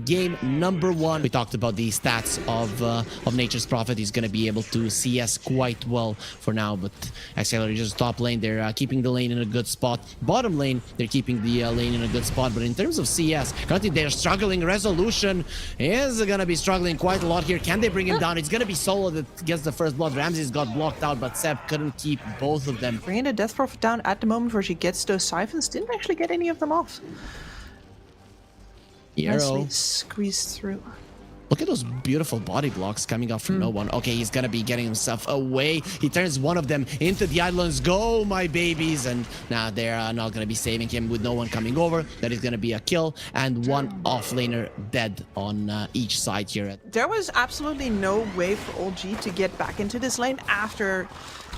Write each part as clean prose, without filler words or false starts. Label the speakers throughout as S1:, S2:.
S1: game number 1. We talked about the stats of Nature's Prophet. He's going to be able to CS quite well for now, but ex.HellRaisers top lane, they're keeping the lane in a good spot. Bottom lane, they're keeping the lane in a good spot, but in terms of CS, currently they're struggling. Resolution is going to be struggling quite a lot here. Can they bring him down? It's going to be Solo that gets the first blood. Ramses got blocked out, but Seb couldn't keep both of them.
S2: Bringing the Death Prophet down at the moment where she gets those siphons, didn't actually get any of them off. Nicely squeezed through.
S1: Look at those beautiful body blocks coming out from no one. Okay, he's gonna be getting himself away. He turns one of them into the Islands. Go, my babies. And now they're not gonna be saving him with no one coming over. That is gonna be a kill and one offlaner dead on each side here.
S2: There was absolutely no way for OG to get back into this lane after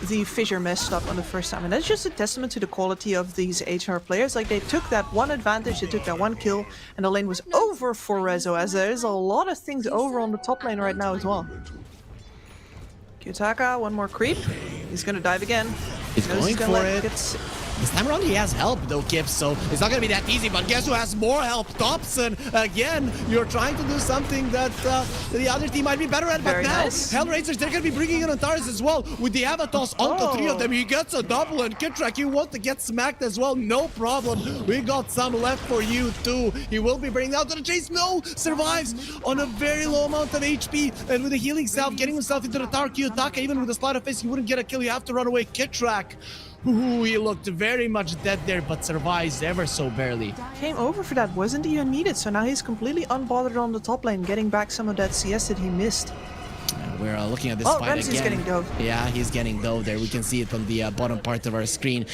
S2: the fissure messed up on the first time, and that's just a testament to the quality of these HR players. Like, they took that one advantage, they took that one kill, and the lane was over for Rezo, as there is a lot of things over on the top lane right now as well. Kyotaka, one more creep. He's gonna dive again.
S1: He's going for it. This time around he has help though, Kip, so it's not gonna be that easy, but guess who has more help? Thompson. Again, you're trying to do something that the other team might be better at, but now HellRaisers, they're gonna be bringing in Antares as well. With the Avatos onto 3 of them, he gets a double, and Kitrak, you want to get smacked as well, no problem. We got some left for you too. He will be bringing out to the chase. No! Survives on a very low amount of HP, and with a healing self, getting himself into the tower. Kyotaka, even with a slide of face, he wouldn't get a kill. You have to run away. Kitrak. Ooh, he looked very much dead there, but survives ever so barely.
S2: Came over for that, wasn't even needed, so now he's completely unbothered on the top lane, getting back some of that CS that he missed.
S1: We're looking at this fight
S2: Ramsey's
S1: again.
S2: Getting dove.
S1: Yeah, he's getting dove there. We can see it on the bottom part of our screen.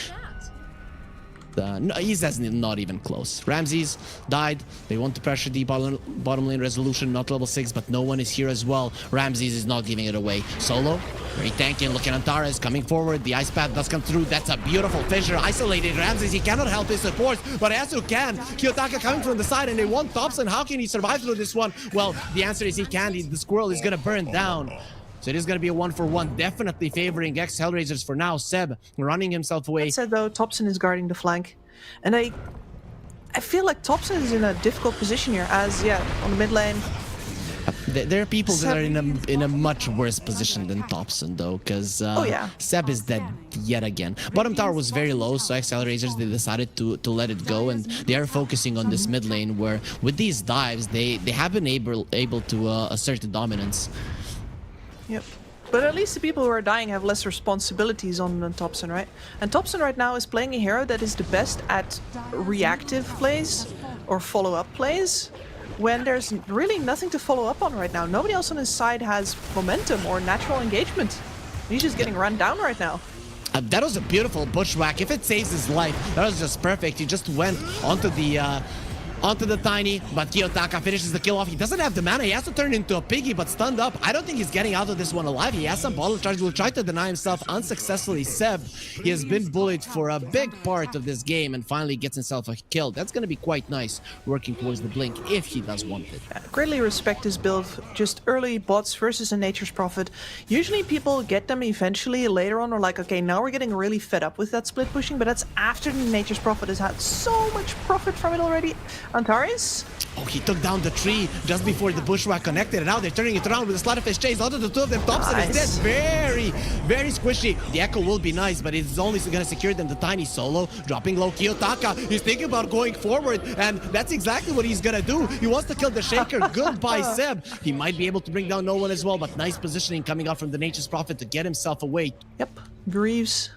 S1: No, he's not even close. Ramses died. They want to pressure the bottom lane. Resolution, not level 6, but no one is here as well. Ramses is not giving it away. Solo, very tanky. Looking at Antares coming forward. The ice path does come through. That's a beautiful fissure. Isolated Ramses. He cannot help his support, but Asu can. Kyotaka coming from the side, and they want Thompson. How can he survive through this one? Well, the answer is he can. The squirrel is going to burn down. So it is going to be a 1-for-1, definitely favoring ex.HellRaisers for now. Seb running himself away.
S2: That said though, Thompson is guarding the flank, and I feel like Thompson is in a difficult position here, as on the mid lane.
S1: There are people that are in a much worse position than Thompson though, because Seb is dead yet again. Bottom tower was very low, so ex.HellRaisers, they decided to let it go, and they are focusing on this mid lane where with these dives they have been able to assert the dominance.
S2: Yep. But at least the people who are dying have less responsibilities on Thompson, right? And Thompson right now is playing a hero that is the best at reactive plays or follow-up plays when there's really nothing to follow up on right now. Nobody else on his side has momentum or natural engagement. He's just getting run down right now.
S1: That was a beautiful bushwhack. If it saves his life, that was just perfect. He just went onto the tiny, but Kyotaka finishes the kill off. He doesn't have the mana. He has to turn into a piggy, but stunned up. I don't think he's getting out of this one alive. He has some bottle charge. Will try to deny himself unsuccessfully. Seb, he has been bullied for a big part of this game and finally gets himself a kill. That's going to be quite nice, working towards the blink if he does want it.
S2: Greatly respect his build. Just early bots versus a Nature's Prophet. Usually people get them eventually later on, or like, okay, now we're getting really fed up with that split pushing, but that's after the Nature's Prophet has had so much profit from it already. Antares?
S1: Oh, he took down the tree just before the bushwhack connected, and now they're turning it around with a slaughterfish chase. Out of the two of them, Thompson is dead. Very, very squishy. The echo will be nice, but it's only going to secure them. The tiny Solo dropping low. Kyotaka, he's thinking about going forward, and that's exactly what he's going to do. He wants to kill the Shaker. Goodbye, Seb. He might be able to bring down no one as well, but nice positioning coming out from the Nature's Prophet to get himself away.
S2: Yep, Greaves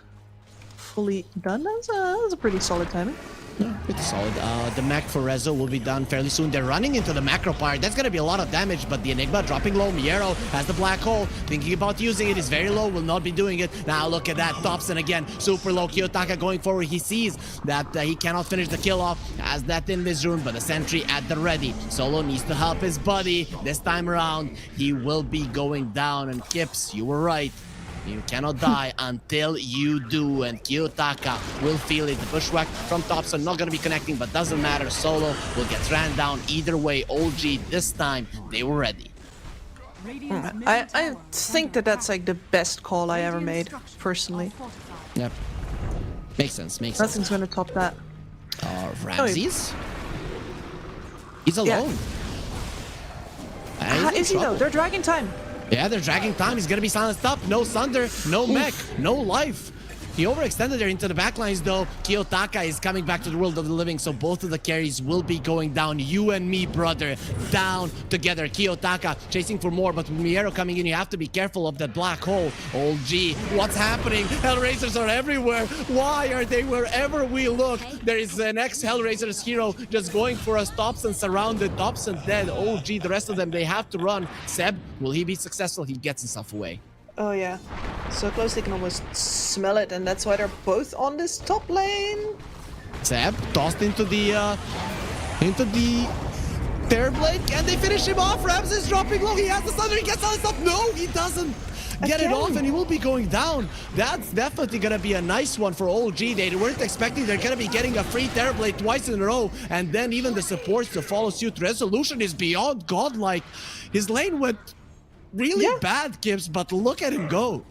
S2: fully done. That's a pretty solid timing.
S1: Yeah, pretty solid. The Mac for Rezo will be done fairly soon. They're running into the macro part. That's going to be a lot of damage, but the Enigma dropping low. Miero has the black hole. Thinking about using it. Is very low. Will not be doing it. Now look at that. Thompson again. Super low. Kyotaka going forward. He sees that he cannot finish the kill off. Has that in this room, but the sentry at the ready. Solo needs to help his buddy. This time around, he will be going down. And Kips, you were right. You cannot die until you do, and Kyotaka will feel it. The bushwhack from Thompson not going to be connecting, but doesn't matter. Solo will get ran down either way. OG, this time, they were ready.
S2: I think that's like the best call I ever made, personally.
S1: Yep. Makes sense, makes sense.
S2: Nothing's going to top that.
S1: Ramses? He's alone. And he's
S2: Is
S1: in
S2: he though?
S1: trouble.
S2: They're dragging time.
S1: Yeah, they're dragging time. He's gonna be silenced up. No Sunder, no mech, no life. He overextended there into the backlines though. Kiyotaka is coming back to the world of the living, so both of the carries will be going down. You and me, brother, down together. Kiyotaka chasing for more, but with Miero coming in, you have to be careful of that black hole. Old G, what's happening? HellRaisers are everywhere. Why are they wherever we look? There is an ex-HellRaisers hero just going for us. Thompson surrounded, Thompson dead. OG, the rest of them, they have to run. Seb, will he be successful? He gets himself away.
S2: Oh yeah, so close they can almost smell it, and that's why they're both on this top lane.
S1: Seb tossed into the Terror Blade, and they finish him off. Rams is dropping low. He has the Thunder. He gets all his stuff. No, he doesn't get it off, and he will be going down. That's definitely gonna be a nice one for OG. They weren't expecting they're gonna be getting a free Terror Blade twice in a row, and then even the supports to follow suit. Resolution is beyond godlike. His lane went really bad, Gibbs, but look at him go.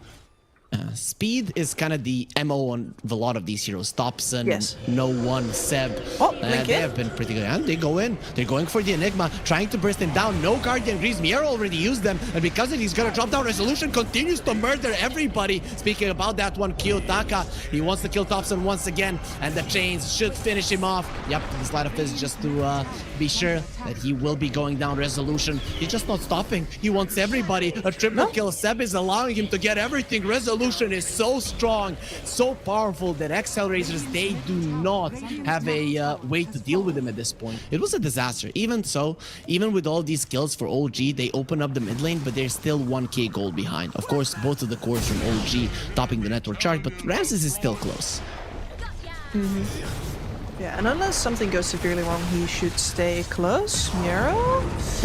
S1: Speed is kind of the MO on a lot of these heroes. Thompson, no one, Seb. They have been pretty good. And they go in. They're going for the Enigma, trying to burst him down. No Guardian Greaves. Miero already used them. And because of it, he's going to drop down. Resolution continues to murder everybody. Speaking about that one, Kiyotaka, he wants to kill Thompson once again. And the chains should finish him off. Yep, the slide of fist just to be sure that he will be going down. Resolution, he's just not stopping. He wants everybody. A triple kill. Seb is allowing him to get everything. Resolution is so strong, so powerful that ex.HellRaisers, they do not have a way to deal with him at this point. It was a disaster. Even so, even with all these kills for OG, they open up the mid lane, but they're still 1k gold behind. Of course, both of the cores from OG topping the network chart, but Ramses is still close.
S2: Yeah, and unless something goes severely wrong, he should stay close. Miero?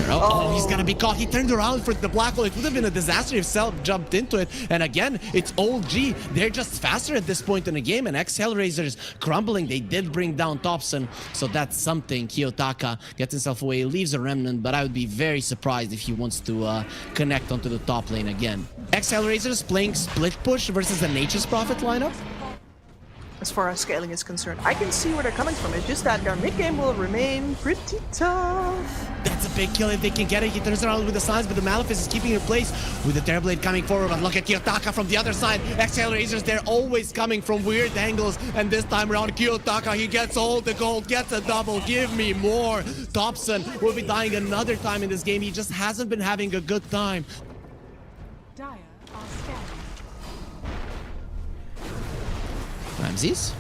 S1: Oh, he's gonna be caught. He turned around for the black hole. It would have been a disaster if Self jumped into it. And again, it's OG. They're just faster at this point in the game. And ex.HellRaisers crumbling. They did bring down Thompson, so that's something. Kiyotaka gets himself away, leaves a remnant, but I would be very surprised if he wants to connect onto the top lane again. Ex.HellRaisers playing split push versus a Nature's Prophet lineup.
S2: As far as scaling is concerned, I can see where they're coming from. It's just that their mid game will remain pretty tough.
S1: That's a big kill if they can get it. He turns around with the signs, but the Malefice is keeping in place with the Terror Blade coming forward. But look at Kiyotaka from the other side. ex.HellRaisers, they're always coming from weird angles. And this time around, Kiyotaka, he gets all the gold, gets a double. Give me more. Thompson will be dying another time in this game. He just hasn't been having a good time.
S3: Dire are scared.
S1: Ramses,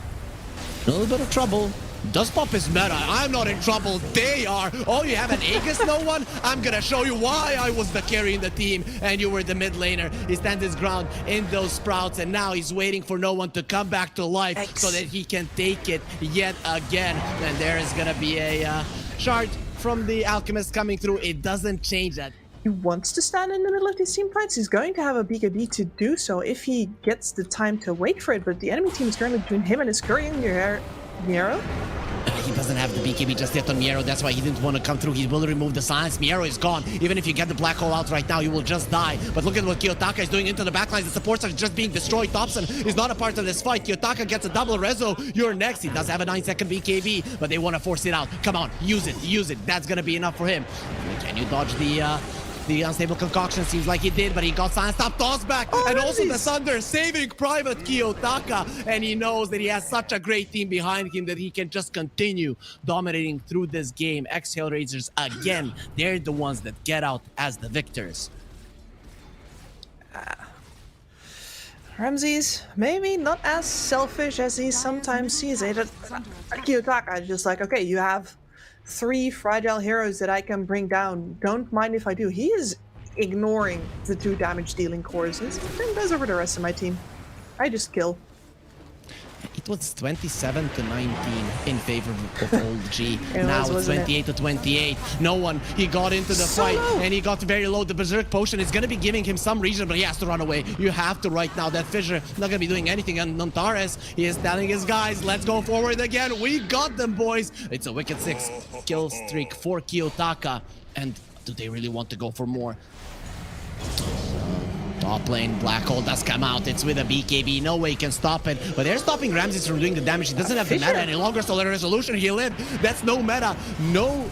S1: a little bit of trouble. Does pop his meta. I'm not in trouble. They are. Oh, you have an Aegis, no one? I'm gonna show you why I was the carry in the team and you were the mid laner. He stands his ground in those sprouts, and now he's waiting for no one to come back to life so that he can take it yet again. And there is gonna be a shard from the Alchemist coming through. It doesn't change that.
S2: He wants to stand in the middle of these team fights. He's going to have a BKB to do so if he gets the time to wait for it. But the enemy team is currently between him and his courier, Miero.
S1: He doesn't have the BKB just yet on Miero. That's why he didn't want to come through. He will remove the silence. Miero is gone. Even if you get the black hole out right now, you will just die. But look at what Kiyotaka is doing into the backlines. The supports are just being destroyed. Thompson is not a part of this fight. Kiyotaka gets a double rezo. You're next. He does have a 9-second BKB, but they want to force it out. Come on, use it. Use it. That's going to be enough for him. Can you dodge the unstable concoction? Seems like he did, but he got silence. Stop, toss back, and also the Sunder saving Private Kiyotaka, and he knows that he has such a great team behind him that he can just continue dominating through this game. ex.HellRaisers, again, they're the ones that get out as the victors.
S2: Ramses, maybe not as selfish as he sometimes sees it. Kiyotaka is just like, okay, you have 3 fragile heroes that I can bring down. Don't mind if I do. He is ignoring the 2 damage dealing cores. He's bring those over the rest of my team. I just kill.
S1: It was 27 to 19 in favor of Old G. Now it's 28 to 28. No one. He got into the fight and he got very low. The Berserk Potion is going to be giving him some reason, but he has to run away. You have to right now. That Fissure not going to be doing anything. And Nontares, he is telling his guys, let's go forward again. We got them, boys. It's a wicked 6 kill streak for Kiyotaka. And do they really want to go for more? Top lane, Black Hole does come out. It's with a BKB. No way he can stop it. But they're stopping Ramses from doing the damage. He doesn't have the meta any longer, so the resolution he lived. That's no meta. No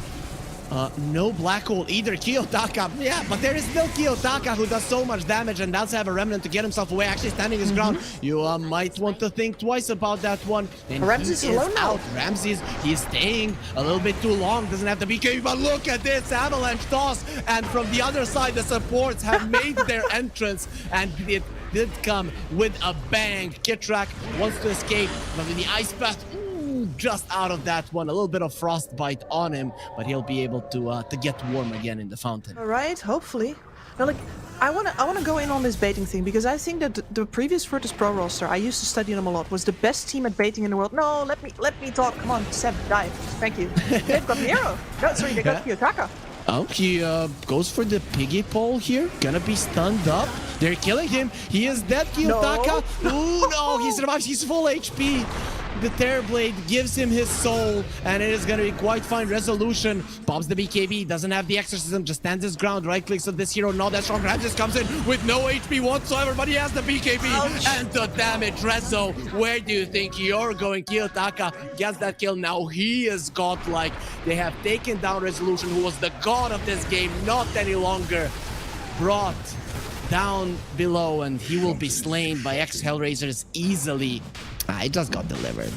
S1: No black hole either. Kiyotaka, yeah, but there is still Kiyotaka who does so much damage and does have a remnant to get himself away, actually standing his ground. You might want to think twice about that one. And
S2: Ramses
S1: he
S2: is
S1: is
S2: alone now.
S1: out. Ramses, he's staying a little bit too long. Doesn't have to be KP, but look at this avalanche toss. And from the other side, the supports have made their entrance, and it did come with a bang. Kitrak wants to escape, but in the ice path, just out of that one, a little bit of frostbite on him, but he'll be able to get warm again in the fountain.
S2: All right, hopefully. Now, like, I wanna go in on this baiting thing because I think that the previous Virtus Pro roster, I used to study them a lot, was the best team at baiting in the world. No, let me talk. Come on, Seb, dive. Thank you. They've got Nero. No, sorry, they got Kiyotaka.
S1: Oh, he goes for the piggy pole here. Gonna be stunned up. They're killing him. He is dead, Kiyotaka. Ooh, no, he survives. He's full HP. The Terrorblade gives him his soul, and it is going to be quite fine. Resolution pops the BKB, doesn't have the exorcism, just stands his ground, right clicks on this hero, not that strong. Ramses comes in with no HP whatsoever, but he has the BKB.
S2: Ouch.
S1: And the damage. Rezo, where do you think you're going? Kiyotaka gets that kill. Now he is godlike. They have taken down Resolution, who was the god of this game, not any longer. Brought down below, and he will be slain by ex.HellRaisers easily. It just got delivered.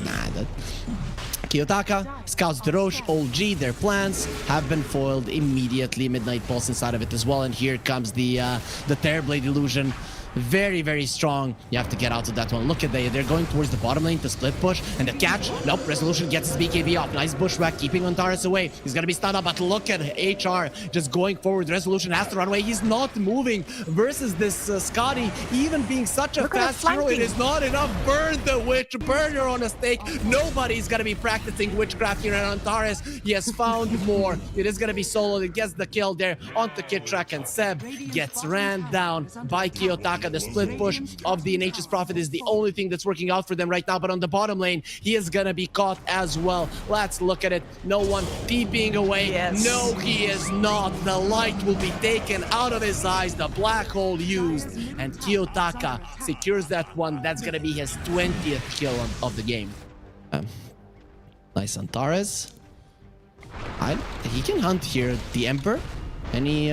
S1: Kiyotaka scouts the Roche, OG, their plans have been foiled immediately. Midnight Pulse inside of it as well, and here comes the Terrorblade illusion. Very, very strong. You have to get out of that one. Look at they're going towards the bottom lane to split push. And the catch. Nope, Resolution gets his BKB off. Nice bushwhack, keeping Antares away. He's going to be stunned up, but look at HR just going forward. Resolution has to run away. He's not moving versus this Scotty. Even being such a fast hero, it is not enough. Burn the witch. Burn her on a stake. Nobody's going to be practicing witchcraft here at Antares. He has found more. It is going to be solo. It gets the kill there onto Kitrak, and Seb gets ran down by Kiyotaka. The split push of the NH's Prophet is the only thing that's working out for them right now, but on the bottom lane, he is gonna be caught as well. Let's look at it. No one TPing away.
S2: Yes.
S1: No, he is not. The light will be taken out of his eyes. The black hole used, and Kiyotaka secures that one. That's gonna be his 20th kill of the game. Nice Antares. He can hunt here. The Emperor. Any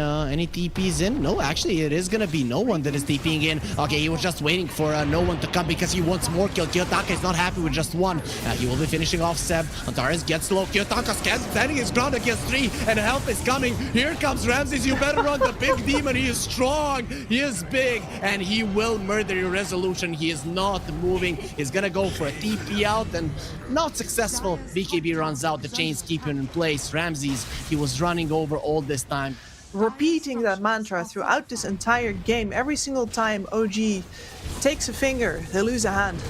S1: TPs in? No, actually, it is gonna be no one that is TPing in. Okay, he was just waiting for no one to come because he wants more kill. Kiyotaka is not happy with just one. He will be finishing off Seb. Antares gets low. Kiyotaka standing his ground against 3, and help is coming. Here comes Ramses. You better run. The big demon. He is strong. He is big, and he will murder your Resolution. He is not moving. He's gonna go for a TP out, and not successful. BKB runs out. The chains keep him in place. Ramses, he was running over all this time.
S2: Repeating that mantra throughout this entire game. Every single time OG takes a finger, they lose a hand.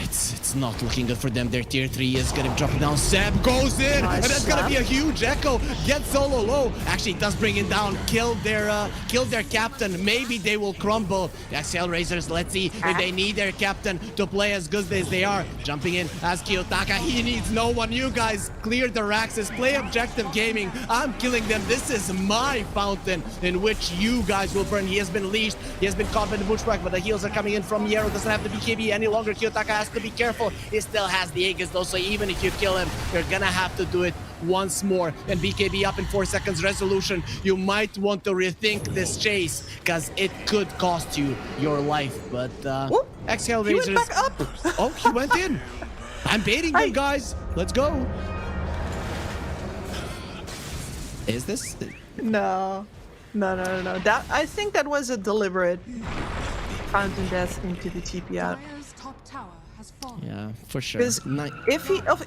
S1: It's not looking good for them. Their tier 3 is gonna drop down. Seb goes in,
S2: Nice
S1: and that's gonna
S2: slap.
S1: be a huge echo. Gets solo low. Actually, does bring it down. Killed their captain. Maybe they will crumble. The ex.HellRaisers, let's see if they need their captain to play as good as they are. Jumping in as Kiyotaka. He needs no one. You guys clear the Raxes. Play objective gaming. I'm killing them. This is my fountain in which you guys will burn. He has been leashed. He has been caught by the bushwhack, but the heals are coming in from Yero. Doesn't have the BKB any longer. Kiyotaka has to be careful. He still has the Aegis though, so even if you kill him, you're gonna have to do it once more. And BKB up in 4 seconds. Resolution, you might want to rethink this chase, because it could cost you your life. But ex.HellRaisers,
S2: He went back up.
S1: Oh, he went in. I'm baiting them, guys. Let's go. Is this?
S2: No. That, I think that was a deliberate fountain death into the TP out.
S3: Dire's top tower has fallen.
S1: Yeah, for sure.
S2: Because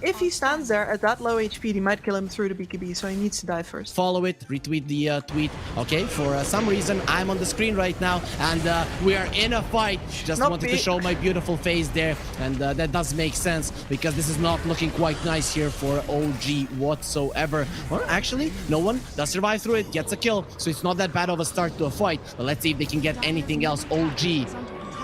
S2: if he stands there at that low HP, he might kill him through the BKB, so he needs to die first.
S1: Follow it, retweet the tweet. Okay, for some reason, I'm on the screen right now, and we are in a fight. Just
S2: Not
S1: wanted
S2: me.
S1: to show my beautiful face there, and that does make sense, because this is not looking quite nice here for OG whatsoever. Well, actually, no one does survive through it, gets a kill, so it's not that bad of a start to a fight. But let's see if they can get anything else. OG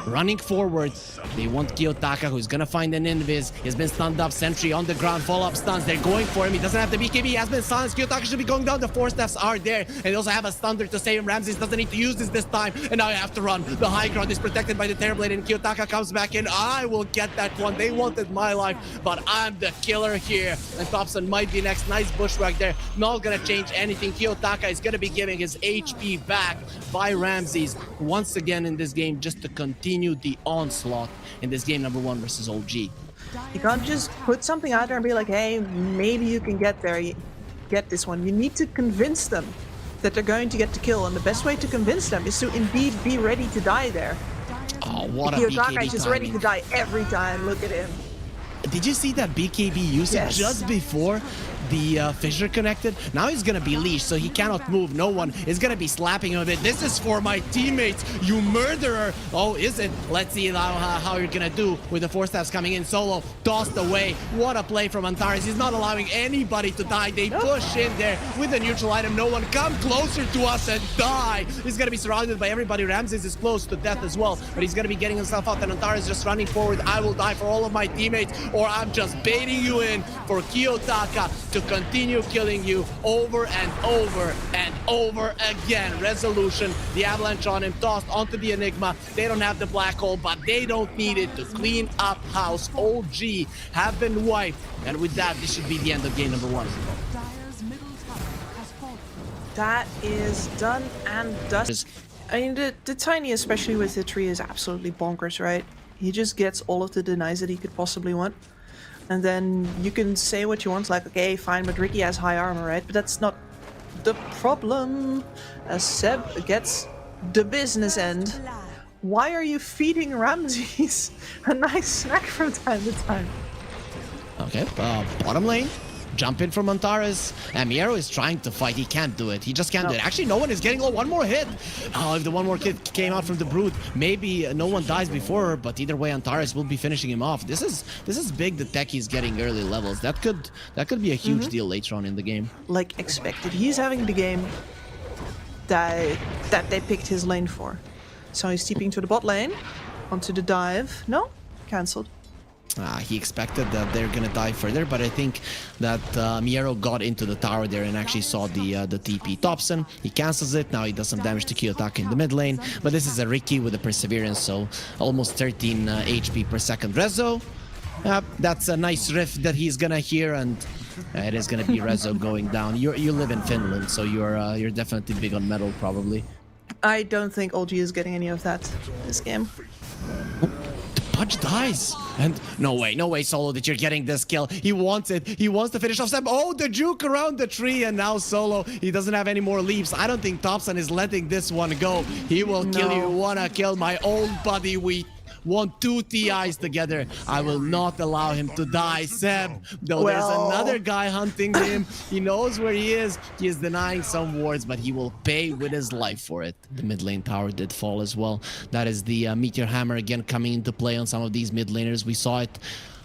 S1: running forward. They want Kiyotaka, who's gonna find an invis. He's been stunned up, sentry on the ground, follow-up stuns. They're going for him. He doesn't have the BKB. He has been stunned. Kiyotaka should be going down. The 4 steps are there. And they also have a thunder to save him. Ramses doesn't need to use this time. And now you have to run. The high ground is protected by the Terrorblade, and Kiyotaka comes back in. I will get that one. They wanted my life, but I'm the killer here. And Thompson might be next. Nice bushwhack there. Not gonna change anything. Kiyotaka is gonna be giving his HP back by Ramses once again in this game, just to continue the onslaught in this game number 1 versus OG.
S2: You can't just put something out there and be like, hey, maybe you can get there. You get this one. You need to convince them that they're going to get the kill, and the best way to convince them is to indeed be ready to die there.
S1: Oh, what a
S2: Kiyotaka
S1: BKB
S2: is just
S1: timing.
S2: ready to die every time. Look at him.
S1: Did you see that BKB usage
S2: Yes.
S1: just before the fissure connected? Now he's gonna be leashed, so he cannot move. No one is gonna be slapping him a bit. This is for my teammates, you murderer. Oh, is it? Let's see how you're gonna do with the 4 steps coming in. Solo tossed away. What a play from Antares. He's not allowing anybody to die. They push in there with the neutral item. No one come closer to us and die. He's gonna be surrounded by everybody. Ramses is close to death as well, but he's gonna be getting himself out, and Antares just running forward. I will die for all of my teammates, or I'm just baiting you in for Kiyotaka to continue killing you over and over and over again. Resolution, the avalanche on him, tossed onto the Enigma. They don't have the black hole, but they don't need it to clean up house. OG have been wiped, and with that, this should be the end of game number 1.
S3: Dire's middle tower has fallen.
S2: That is done and dusted. I mean, the Tiny, especially with the tree, is absolutely bonkers, right? He just gets all of the denies that he could possibly want. And then you can say what you want, like, okay, fine, but Ricky has high armor, right? But that's not the problem. As Seb gets the business end. Why are you feeding Ramses a nice snack from time to time?
S1: Okay, bottom lane. Jump in from Antares. And Miero is trying to fight. He can't do it. He just can't do it. Actually, no one is getting low. One more hit. Oh, if the one more hit came out from the Brood, maybe no one dies before her, but either way, Antares will be finishing him off. This is big. The Techie's getting early levels. That could be a huge deal later on in the game.
S2: Like expected. He's having the game that they picked his lane for. So he's TPing to the bot lane, onto the dive. No? Cancelled.
S1: He expected that they're gonna die further, but I think that Miero got into the tower there and actually saw the TP. Thompson, he cancels it. Now he does some damage to Kiyotaka in the mid lane, but this is a Ricky with a Perseverance, so almost 13 HP per second. Rezo, that's a nice riff that he's gonna hear, and it is gonna be Rezo going down. You live in Finland, so you're definitely big on metal, probably.
S2: I don't think OG is getting any of that this game.
S1: Pudge dies. And no way, Solo, that you're getting this kill. He wants it. He wants to finish off Sam. Oh, the juke around the tree, and now Solo, he doesn't have any more leaps. I don't think Thompson is letting this one go. He will kill you. Wanna kill my old buddy. We want 2 TIs together. I will not allow him to die. Seb, though, there's another guy hunting him. He knows where he is. He is denying some wards, but he will pay with his life for it. The mid lane tower did fall as well. That is the Meteor Hammer again coming into play on some of these mid laners. We saw it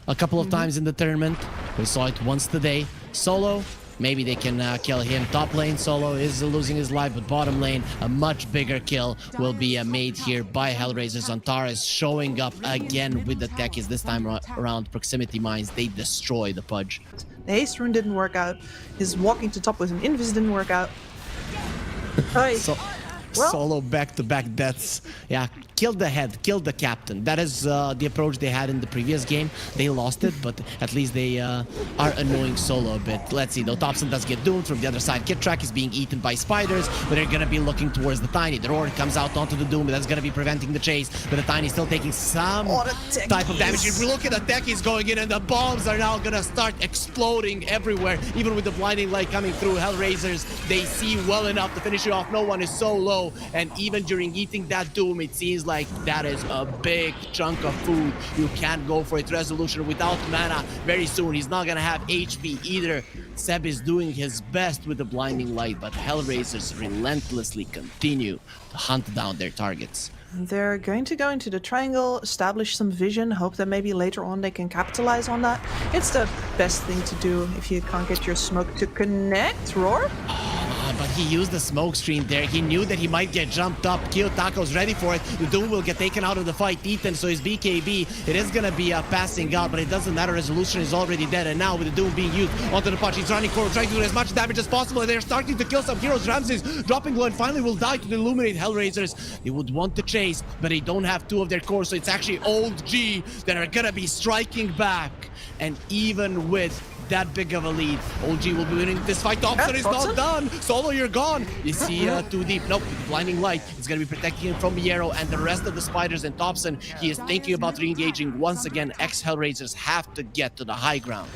S1: a couple of times in the tournament. We saw it once today. Solo, maybe they can kill him. Top lane, Solo is losing his life, but bottom lane, a much bigger kill will be made here by HellRaisers. Antares showing up again with the techies, this time around proximity mines. They destroy the Pudge.
S2: The haste rune didn't work out. His walking to top with an invis didn't work out. Hey.
S1: Solo back-to-back deaths. Yeah, killed the head, killed the captain. That is the approach they had in the previous game. They lost it, but at least they are annoying Solo a bit. Let's see, though. Thompson does get doomed from the other side. Kid Track is being eaten by spiders, but they're gonna be looking towards the Tiny. The Roar comes out onto the Doom, but that's gonna be preventing the chase. But the Tiny still taking some type of damage. If we look at the techies going in, and the bombs are now gonna start exploding everywhere. Even with the blinding light coming through, HellRaisers, they see well enough to finish you off. No one is so low. And even during eating that Doom, it seems like that is a big chunk of food. You can't go for it. Resolution without mana very soon. He's not gonna have HP either. Seb is doing his best with the blinding light, but HellRaisers relentlessly continue to hunt down their targets.
S2: They're going to go into the triangle, establish some vision, hope that maybe later on they can capitalize on that. It's the best thing to do if you can't get your smoke to connect. Roar?
S1: But he used the smoke screen there. He knew that he might get jumped up. Kiyotako's ready for it. The Doom will get taken out of the fight. Ethan, so his BKB, it is going to be passing out, but it doesn't matter. Resolution is already dead, and now with the Doom being used onto the punch, he's running forward, trying to do as much damage as possible, and they're starting to kill some heroes. Ramses dropping low and finally will die to illuminate hellraisers. They would want to chase, but they don't have two of their cores, so it's actually Old G that are going to be striking back. And even with that big of a lead, OG will be winning this fight. Thompson is not done. Solo, you're gone. You see too deep. Nope, with the blinding light. It's going to be protecting him from Miero and the rest of the spiders. And Thompson, he is thinking about re-engaging. Once again, ex.HellRaisers have to get to the high ground.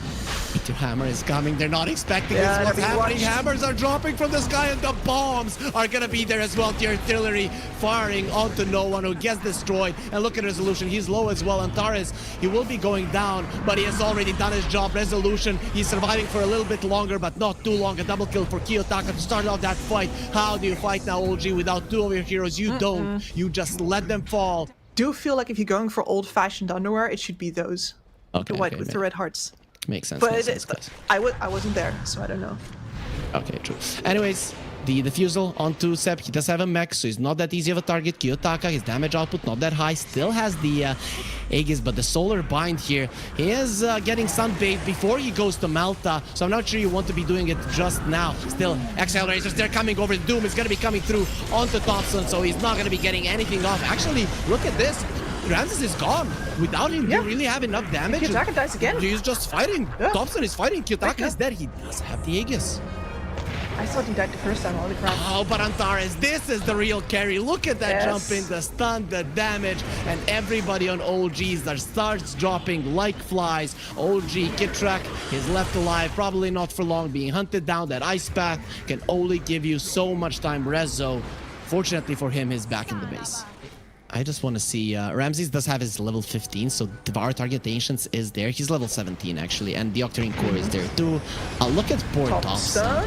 S1: Meteor Hammer is coming. They're not expecting this. What's happening? Hammers are dropping from the sky and the bombs are going to be there as well. The artillery firing onto no one who gets destroyed. And look at Resolution. He's low as well. Antares, he will be going down, but he has already done his job. Resolution, he's surviving for a little bit longer, but not too long. A double kill for Kiyotaka to start off that fight. How do you fight now, OG, without two of your heroes? You don't. You just let them fall.
S2: Do feel like if you're going for old-fashioned underwear, it should be those.
S1: Okay,
S2: the white with the red hearts.
S1: Makes sense.
S2: But
S1: makes sense.
S2: I wasn't there, so I don't know.
S1: Okay, true. Anyways, the defusal onto Sep. He does have a mech, so he's not that easy of a target. Kiyotaka, his damage output not that high. Still has the Aegis, but the solar bind here. He is getting sunbathed before he goes to Malta, so I'm not sure you want to be doing it just now. Still, ex.HellRaisers, they're coming over. Doom is going to be coming through onto Thompson, so he's not going to be getting anything off. Actually, look at this. Ramses is gone. Without him, you really have enough damage.
S2: Kiyotaka dies again.
S1: He's just fighting. Thompson is fighting. Kiyotaka is dead. He does have the Aegis.
S2: I thought he died the first time, holy crap.
S1: Oh, but Antares, this is the real carry. Look at that jump in, the stun, the damage, and everybody on OGs that starts dropping like flies. OG, Kitrak is left alive, probably not for long, being hunted down. That ice path can only give you so much time. Rezo, fortunately for him, is back in the base. I just want to see, Ramses does have his level 15, so Devour Target the Ancients is there. He's level 17 actually, and the Octarine Core is there too. Look at poor Thompson.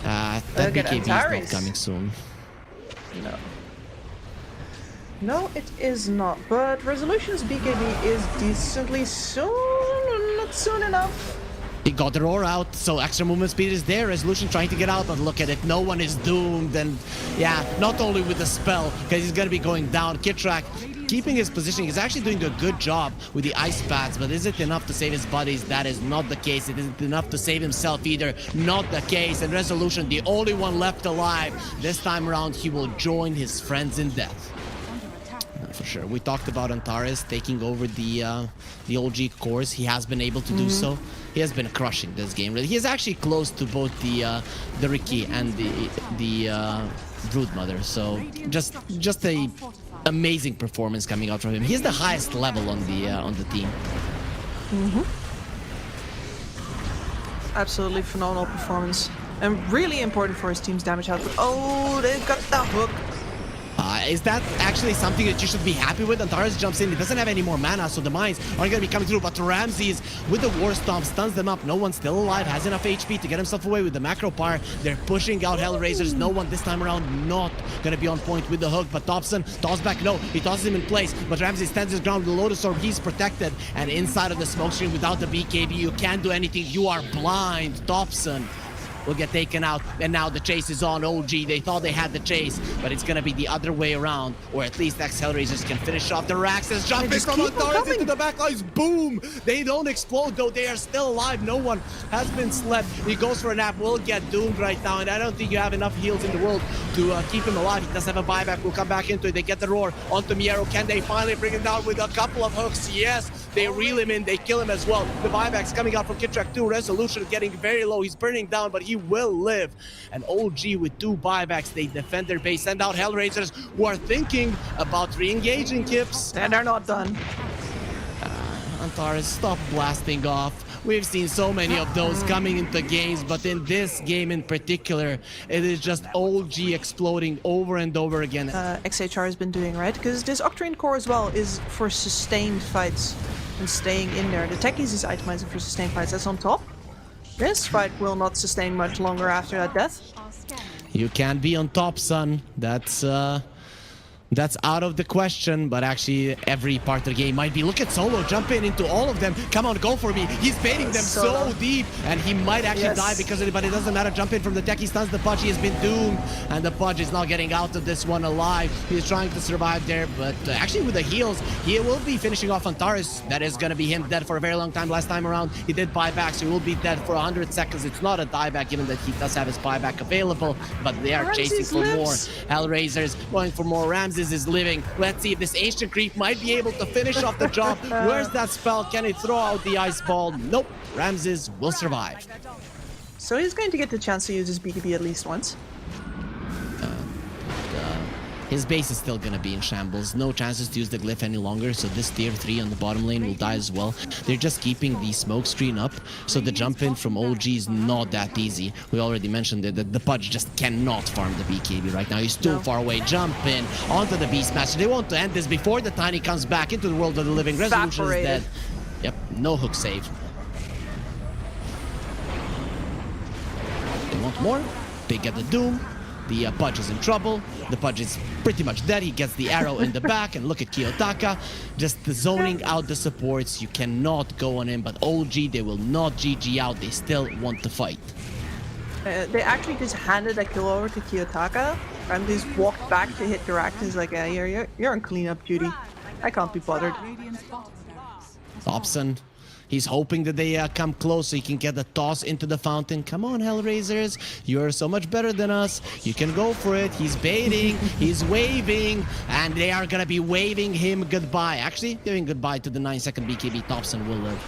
S1: That BKB is not coming soon.
S2: No, it is not. But Resolution's BKB is decently soon, not soon enough.
S1: He got the roar out, so extra movement speed is there. Resolution trying to get out, but look at it. No one is doomed. And yeah, not only with the spell, because he's going to be going down. Kitrak keeping his position. He's actually doing a good job with the ice pads, but is it enough to save his buddies? That is not the case. It isn't enough to save himself either. Not the case. And Resolution, the only one left alive. This time around, he will join his friends in death. For sure. We talked about Antares taking over the OG cores. He has been able to do so. He has been crushing this game. He is actually close to both the Riki and the Broodmother. So just a amazing performance coming out from him. He's the highest level on the team.
S2: Absolutely phenomenal performance, and really important for his team's damage output. Oh, they've got the hook.
S1: Is that actually something that you should be happy with? Antares jumps in. He doesn't have any more mana, so the mines aren't going to be coming through. But Ramses, with the War Stomp, stuns them up. No one's still alive, has enough HP to get himself away with the macro power. They're pushing out HellRaisers. No one this time around not going to be on point with the hook. But Thompson toss back. No, he tosses him in place. But Ramses stands his ground with the Lotus Orb. He's protected. And inside of the smoke screen without the BKB, you can't do anything. You are blind. Thompson will get taken out, and now the chase is on OG. They thought they had the chase, but it's gonna be the other way around, or at least ex.HellRaisers can finish off the Raxes. Jumping from Antares into the backlines. Boom! They don't explode though. They are still alive. No one has been slept. He goes for a nap. Will get doomed right now, and I don't think you have enough heals in the world to keep him alive. He does have a buyback. We'll come back into it. They get the roar onto Miero. Can they finally bring him down with a couple of hooks? Yes, they reel him in. They kill him as well. The buyback's coming out from Kitrak 2. Resolution getting very low. He's burning down, but he will live. And OG with 2 buybacks, they defend their base, send out HellRaisers who are thinking about re-engaging Kips.
S2: And they're not done.
S1: Antares, stop blasting off. We've seen so many of those coming into games, but in this game in particular, it is just OG exploding over and over again.
S2: XHR has been doing, right? Because this Octarine Core as well is for sustained fights and staying in there. The Techies is itemizing for sustained fights. That's on top. This fight will not sustain much longer after that death.
S1: You can't be on top, son. That's That's out of the question, but actually every part of the game might be. Look at Solo jumping into all of them. Come on, go for me. He's baiting them so deep, and he might actually die because of it, but it doesn't matter. Jump in from the deck. He stuns the Pudge. He has been doomed, and the Pudge is not getting out of this one alive. He's trying to survive there, but actually with the heals, he will be finishing off Antares. That is going to be him dead for a very long time. Last time around, he did buyback, so he will be dead for 100 seconds. It's not a dieback, given that he does have his buyback available, but they are chasing for more. HellRaisers going for more. Ramses is living. Let's see if this Ancient Creep might be able to finish off the job. Where's that spell? Can he throw out the ice ball? Nope. Ramses will survive.
S2: So he's going to get the chance to use his BKB at least once.
S1: His base is still gonna be in shambles. No chances to use the glyph any longer, so this tier 3 on the bottom lane will die as well. They're just keeping the smoke screen up, so the jump in from OG is not that easy. We already mentioned it, that the Pudge just cannot farm the BKB right now. He's too far away. Jump in onto the Beastmaster. They want to end this before the Tiny comes back into the world of the living. Resolution is dead. Yep, no hook save. They want more. They get the Doom. The Pudge is in trouble. The Pudge is pretty much dead. He gets the arrow in the back, and look at Kiyotaka, just zoning out the supports. You cannot go on him, but OG, they will not GG out. They still want to fight.
S2: They actually just handed a kill over to Kiyotaka, and just walked back to hit Galactus like, you're on cleanup duty. I can't be bothered.
S1: Thompson, he's hoping that they come close so he can get the toss into the fountain. Come on, HellRaisers. You're so much better than us. You can go for it. He's baiting. He's waving. And they are going to be waving him goodbye. Actually, giving goodbye to the 9-second BKB. Thompson will live.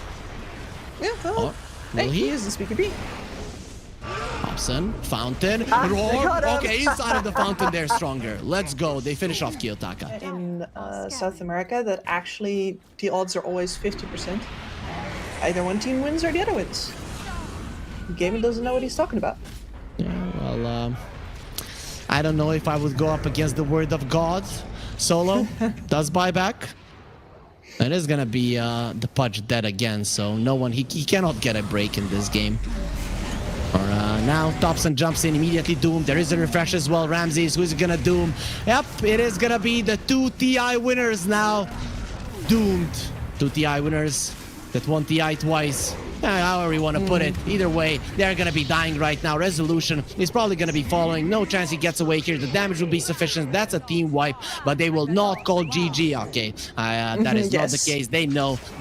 S2: Yeah, well,
S1: will he?
S2: uses BKB.
S1: Thompson, fountain,
S2: they got him.
S1: Okay, inside of the fountain, they're stronger. Let's go. They finish off Kiyotaka.
S2: In South America, that actually the odds are always 50%. Either one team wins or the other wins. Gaiman doesn't know what he's talking about.
S1: Yeah, well, I don't know if I would go up against the word of God. Solo does buyback. It is gonna be the Pudge dead again, so no one, he cannot get a break in this game. Or now Thompson jumps in immediately. Doom. There is a refresh as well. Ramses, who's gonna doom? Yep, it is gonna be the 2 TI winners now. Doomed. 2 TI winners that won TI twice. However you want to put it. Either way, they're going to be dying right now. Resolution is probably going to be following. No chance he gets away here. The damage will be sufficient. That's a team wipe, but they will not call GG. Okay, that is not the case. They know